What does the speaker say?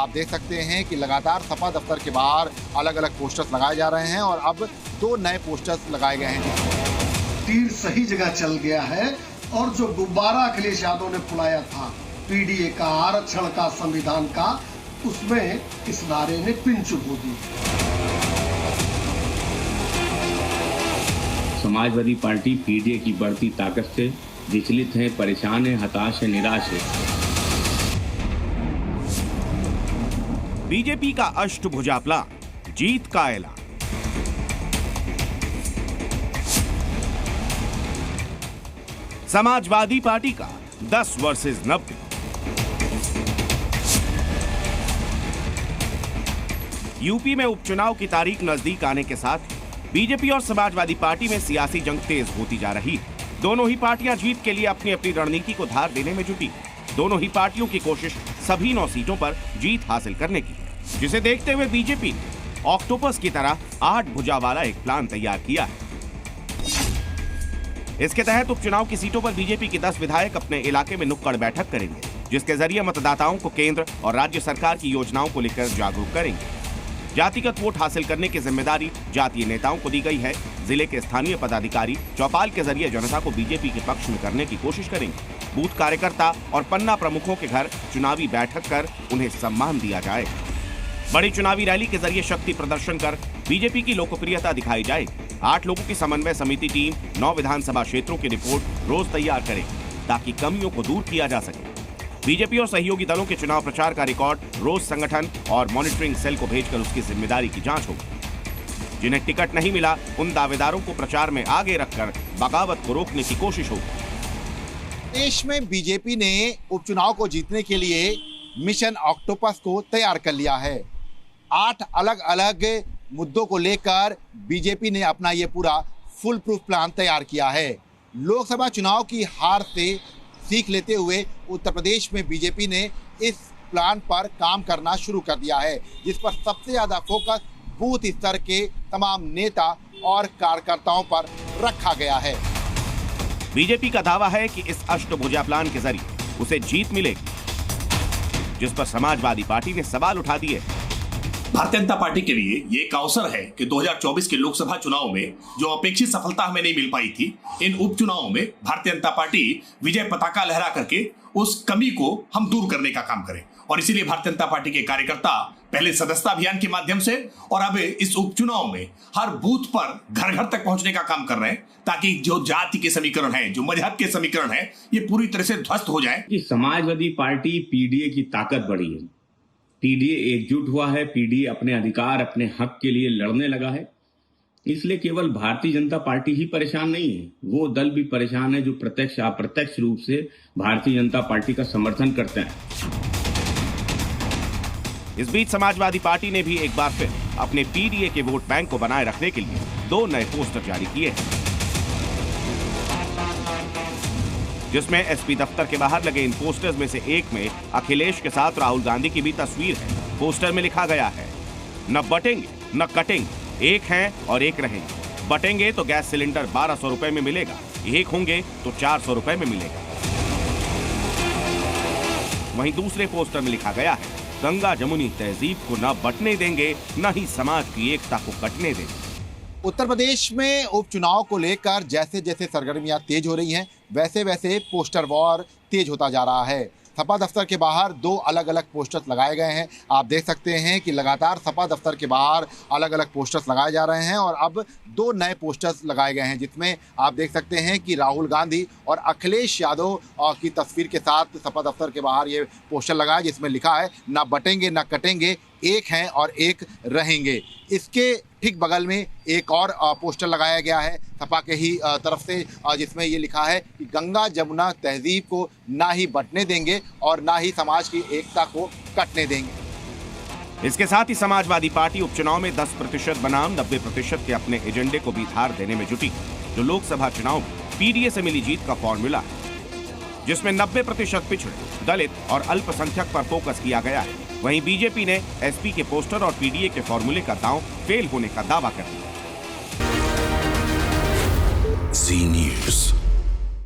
आप देख सकते हैं कि लगातार सपा दफ्तर के बाहर अलग अलग पोस्टर्स लगाए जा रहे हैं और अब 2 नए पोस्टर्स लगाए गए हैं। तीर सही जगह चल गया है और जो गुब्बारा अखिलेश यादव ने फुलाया था पीडीए का, आरक्षण का, संविधान का, उसमें इस नारे ने पिन चुभो दी। समाजवादी पार्टी पीडीए की बढ़ती ताकत से विचलित है, परेशान है, हताश है, निराश है। बीजेपी का अष्टभुजा प्लान, जीत का ऐलान। समाजवादी पार्टी का 10 वर्सेस 90। यूपी में उपचुनाव की तारीख नजदीक आने के साथ बीजेपी और समाजवादी पार्टी में सियासी जंग तेज होती जा रही है। दोनों ही पार्टियां जीत के लिए अपनी अपनी रणनीति को धार देने में जुटी। दोनों ही पार्टियों की कोशिश सभी 9 सीटों पर जीत हासिल करने की है, जिसे देखते हुए बीजेपी ने ऑक्टोपस की तरह 8 भुजा वाला एक प्लान तैयार किया है। इसके तहत उपचुनाव की सीटों पर बीजेपी के 10 विधायक अपने इलाके में नुक्कड़ बैठक करेंगे, जिसके जरिए मतदाताओं को केंद्र और राज्य सरकार की योजनाओं को लेकर जागरूक करेंगे। जातिगत वोट हासिल करने की जिम्मेदारी जातीय नेताओं को दी गई है। जिले के स्थानीय पदाधिकारी चौपाल के जरिए जनता को बीजेपी के पक्ष में करने की कोशिश करेंगे। बूथ कार्यकर्ता और पन्ना प्रमुखों के घर चुनावी बैठक कर उन्हें सम्मान दिया जाए। बड़ी चुनावी रैली के जरिए शक्ति प्रदर्शन कर बीजेपी की लोकप्रियता दिखाई जाए। 8 लोगों की समन्वय समिति टीम 9 विधानसभा क्षेत्रों की रिपोर्ट रोज तैयार करेगी, ताकि कमियों को दूर किया जा सके। बीजेपी और सहयोगी दलों के चुनाव प्रचार का रिकॉर्ड रोज संगठन और मॉनिटरिंग सेल को भेजकर उसकी जिम्मेदारी की जांच होगी। जिन्हें टिकट नहीं मिला, उन दावेदारों को प्रचार में आगे रखकर बगावत को रोकने की कोशिश होगी। देश में बीजेपी ने उपचुनाव को जीतने के लिए मिशन ऑक्टोपस को तैयार कर लिया है। 8 अलग अलग मुद्दों को लेकर बीजेपी ने अपना ये पूरा फुल प्रूफ प्लान तैयार किया है। लोकसभा चुनाव की हार से सीख लेते हुए उत्तर प्रदेश में बीजेपी ने इस प्लान पर काम करना शुरू कर दिया है, जिस पर सबसे ज्यादा फोकस बूथ स्तर के तमाम नेता और कार्यकर्ताओं पर रखा गया है। बीजेपी का दावा है कि इस अष्टभुजा प्लान के जरिए उसे जीत मिलेगी, जिस पर समाजवादी पार्टी ने सवाल उठा दिए। भारतीय जनता पार्टी के लिए ये एक अवसर है कि 2024 के लोकसभा चुनाव में जो अपेक्षित सफलता हमें नहीं मिल पाई थी, इन उपचुनावों में भारतीय जनता पार्टी विजय पताका लहरा करके उस कमी को हम दूर करने का काम करें। और इसीलिए भारतीय जनता पार्टी के कार्यकर्ता पहले सदस्यता अभियान के माध्यम से और अब इस उपचुनाव में हर बूथ पर घर घर तक पहुंचने का काम कर रहे हैं, ताकि जो जाति के समीकरण है, जो मजहब के समीकरण है, ये पूरी तरह से ध्वस्त हो जाए। समाजवादी पार्टी पीडीए की ताकत बढ़ी है। पीडीए एकजुट हुआ है। पीडीए अपने अधिकार, अपने हक के लिए लड़ने लगा है। इसलिए केवल भारतीय जनता पार्टी ही परेशान नहीं है, वो दल भी परेशान है जो प्रत्यक्ष अप्रत्यक्ष रूप से भारतीय जनता पार्टी का समर्थन करते हैं। इस बीच समाजवादी पार्टी ने भी एक बार फिर अपने पीडीए के वोट बैंक को बनाए रखने के लिए 2 नए पोस्टर जारी किए हैं, जिसमें एसपी दफ्तर के बाहर लगे इन पोस्टर्स में से एक में अखिलेश के साथ राहुल गांधी की भी तस्वीर है। पोस्टर में लिखा गया है, न बटेंगे न कटेंगे, एक हैं और एक रहेंगे। बटेंगे तो गैस सिलेंडर 1200 रुपए में मिलेगा, एक होंगे तो 400 रुपए में मिलेगा। वहीं दूसरे पोस्टर में लिखा गया है, गंगा जमुनी तहजीब को न बटने देंगे, न ही समाज की एकता को कटने देंगे। उत्तर प्रदेश में उपचुनाव को लेकर जैसे जैसे सरगर्मियां तेज हो रही हैं, वैसे वैसे पोस्टर वॉर तेज होता जा रहा है। सपा दफ्तर के बाहर 2 अलग अलग पोस्टर्स लगाए गए हैं। आप देख सकते हैं कि लगातार सपा दफ्तर के बाहर अलग अलग पोस्टर्स लगाए जा रहे हैं और अब 2 नए पोस्टर्स लगाए गए हैं, जिसमें आप देख सकते हैं कि राहुल गांधी और अखिलेश यादव की तस्वीर के साथ सपा दफ्तर के बाहर ये पोस्टर लगा है, जिसमें लिखा है, ना बटेंगे ना कटेंगे, एक हैं और एक रहेंगे। इसके ठीक बगल में एक और पोस्टर लगाया गया है सपा के ही तरफ से, जिसमें ये लिखा है कि गंगा जमुना तहजीब को ना ही बटने देंगे और ना ही समाज की एकता को कटने देंगे। इसके साथ ही समाजवादी पार्टी उपचुनाव में 10% बनाम 90% के अपने एजेंडे को भी धार देने में जुटी, जो लोकसभा चुनाव में पीडीए से मिली जीत का फॉर्मूला है, जिसमें 90% पिछड़े, दलित और अल्पसंख्यक पर फोकस किया गया है। वहीं बीजेपी ने एसपी के पोस्टर और पीडीए के फॉर्मूले का दांव फेल होने का दावा कर दिया।